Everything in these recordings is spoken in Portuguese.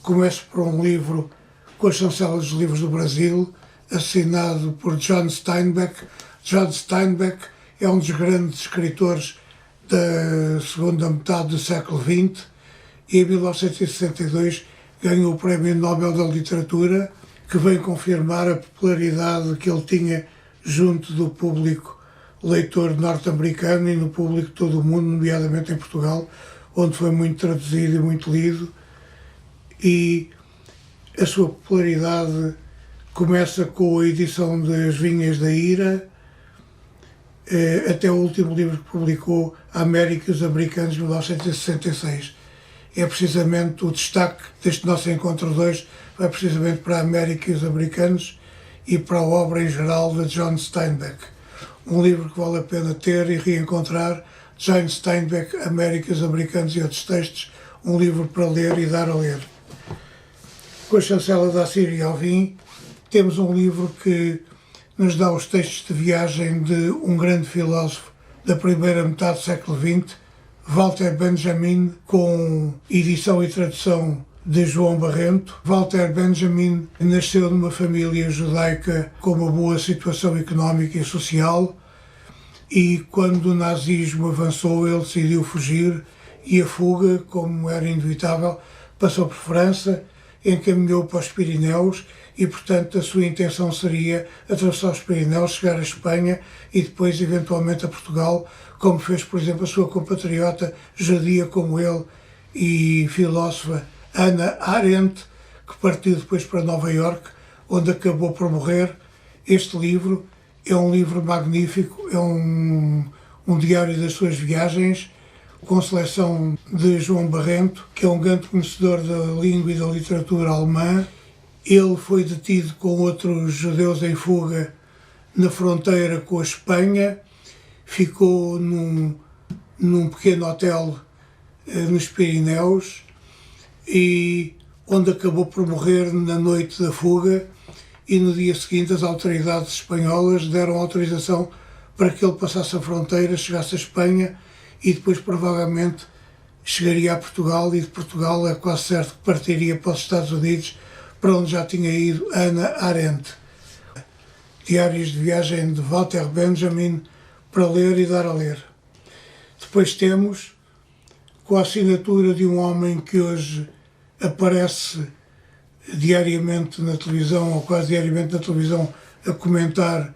Começo por um livro com a chancela dos livros do Brasil, assinado por John Steinbeck. John Steinbeck é um dos grandes escritores da segunda metade do século XX e em 1962 ganhou o Prémio Nobel da Literatura, que vem confirmar a popularidade que ele tinha junto do público leitor norte-americano e no público de todo o mundo, nomeadamente em Portugal, onde foi muito traduzido e muito lido. E a sua popularidade começa com a edição das Vinhas da Ira, até o último livro que publicou, A América e os Americanos, de 1966. É precisamente o destaque deste nosso encontro de hoje, vai precisamente para a América e os Americanos e para a obra em geral de John Steinbeck. Um livro que vale a pena ter e reencontrar, John Steinbeck, América, os Americanos e outros textos, um livro para ler e dar a ler. Com a chancela da Síria ao fim, temos um livro que nos dá os textos de viagem de um grande filósofo da primeira metade do século XX, Walter Benjamin, com edição e tradução de João Barrento. Walter Benjamin nasceu numa família judaica com uma boa situação económica e social e quando o nazismo avançou ele decidiu fugir e a fuga, como era inevitável, passou por França, encaminhou para os Pirineus e, portanto, a sua intenção seria atravessar os Pirineus, chegar à Espanha e depois, eventualmente, a Portugal, como fez, por exemplo, a sua compatriota judia como ele e filósofa Hannah Arendt, que partiu depois para Nova Iorque, onde acabou por morrer. Este livro é um livro magnífico, é um diário das suas viagens, com seleção de João Barrento, que é um grande conhecedor da língua e da literatura alemã. Ele foi detido com outros judeus em fuga na fronteira com a Espanha, ficou num pequeno hotel nos Pirineus e onde acabou por morrer na noite da fuga, e no dia seguinte as autoridades espanholas deram autorização para que ele passasse a fronteira, chegasse à Espanha e depois provavelmente chegaria a Portugal e de Portugal é quase certo que partiria para os Estados Unidos, para onde já tinha ido Hannah Arendt. Diários de viagem de Walter Benjamin para ler e dar a ler. Depois temos, com a assinatura de um homem que hoje aparece diariamente na televisão, ou quase diariamente na televisão, a comentar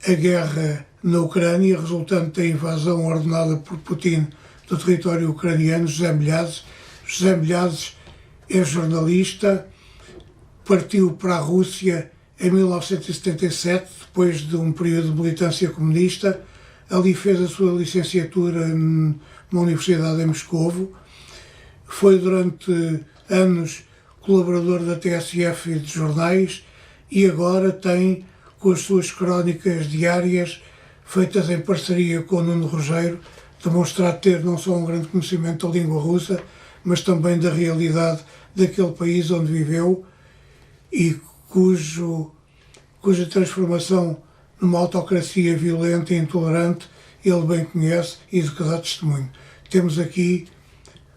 a guerra na Ucrânia, resultante da invasão ordenada por Putin do território ucraniano, José Milhazes. José Milhazes é jornalista, partiu para a Rússia em 1977, depois de um período de militância comunista. Ali fez a sua licenciatura numa universidade em Moscovo. Foi durante anos colaborador da TSF e de jornais e agora tem, com as suas crónicas diárias, feitas em parceria com o Nuno Rogério, demonstrado ter não só um grande conhecimento da língua russa, mas também da realidade daquele país onde viveu e cuja transformação numa autocracia violenta e intolerante ele bem conhece e de que dá testemunho. Temos aqui,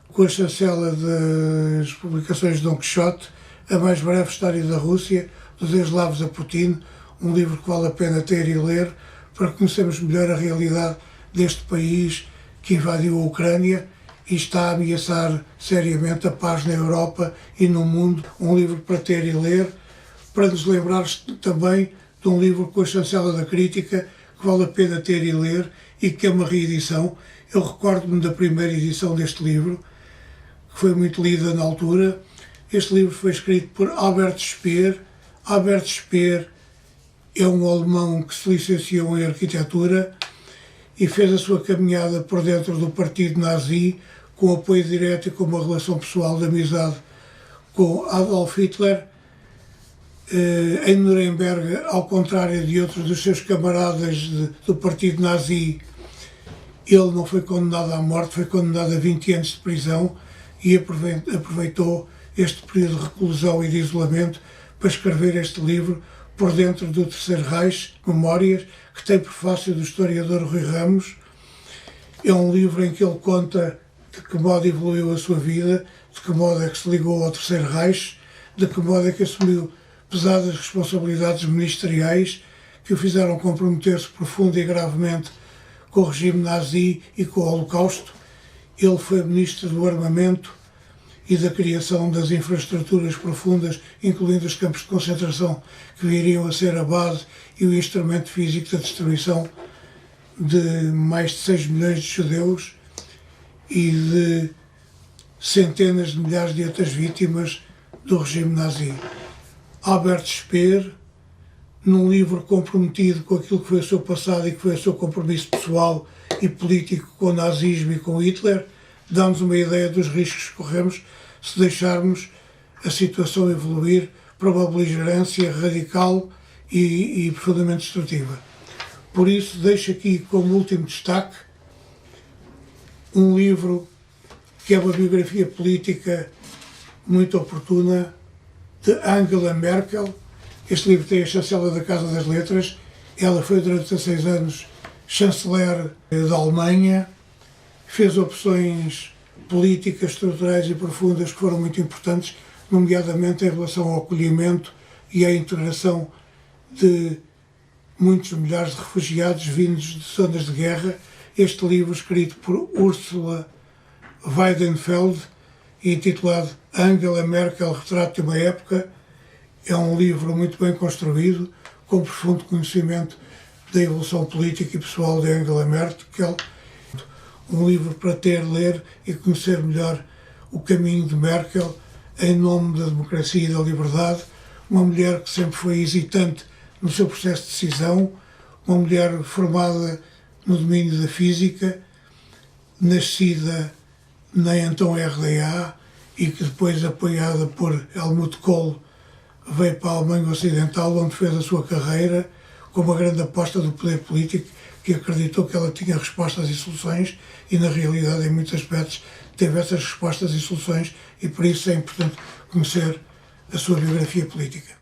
com a chancela das publicações de Dom Quixote, A Mais Breve História da Rússia, dos Eslavos a Putin, um livro que vale a pena ter e ler para conhecermos melhor a realidade deste país que invadiu a Ucrânia e está a ameaçar seriamente a paz na Europa e no mundo. Um livro para ter e ler, para nos lembrar também de um livro com a chancela da crítica que vale a pena ter e ler e que é uma reedição. Eu recordo-me da primeira edição deste livro, que foi muito lida na altura. Este livro foi escrito por Albert Speer. Albert Speer é um alemão que se licenciou em arquitetura e fez a sua caminhada por dentro do partido nazi, com apoio direto e com uma relação pessoal de amizade com Adolf Hitler. Em Nuremberg, ao contrário de outros dos seus camaradas do partido nazi, ele não foi condenado à morte, foi condenado a 20 anos de prisão e aproveitou este período de reclusão e de isolamento para escrever este livro, Por Dentro do Terceiro Reich, Memórias, que tem prefácio do historiador Rui Ramos. É um livro em que ele conta de que modo evoluiu a sua vida, de que modo é que se ligou ao Terceiro Reich, de que modo é que assumiu pesadas responsabilidades ministeriais que o fizeram comprometer-se profunda e gravemente com o regime nazi e com o Holocausto. Ele foi ministro do Armamento e da criação das infraestruturas profundas, incluindo os campos de concentração, que viriam a ser a base e o instrumento físico da destruição de mais de 6 milhões de judeus e de centenas de milhares de outras vítimas do regime nazi. Albert Speer, num livro comprometido com aquilo que foi o seu passado e que foi o seu compromisso pessoal e político com o nazismo e com Hitler, dá-nos uma ideia dos riscos que corremos se deixarmos a situação evoluir para uma beligerância radical e profundamente destrutiva. Por isso, deixo aqui como último destaque um livro que é uma biografia política muito oportuna de Angela Merkel. Este livro tem a chancela da Casa das Letras. Ela foi durante 16 anos chanceler da Alemanha, fez opções políticas, estruturais e profundas que foram muito importantes, nomeadamente em relação ao acolhimento e à integração de muitos milhares de refugiados vindos de zonas de guerra. Este livro, escrito por Ursula Weidenfeld e intitulado Angela Merkel, Retrato de uma Época, é um livro muito bem construído, com profundo conhecimento da evolução política e pessoal de Angela Merkel. Um livro para ter, ler e conhecer melhor o caminho de Merkel em nome da democracia e da liberdade. Uma mulher que sempre foi hesitante no seu processo de decisão, uma mulher formada no domínio da física, nascida na então RDA e que depois, apoiada por Helmut Kohl, veio para a Alemanha Ocidental, onde fez a sua carreira com uma grande aposta do poder político, que acreditou que ela tinha respostas e soluções e, na realidade, em muitos aspectos, teve essas respostas e soluções, e por isso é importante conhecer a sua biografia política.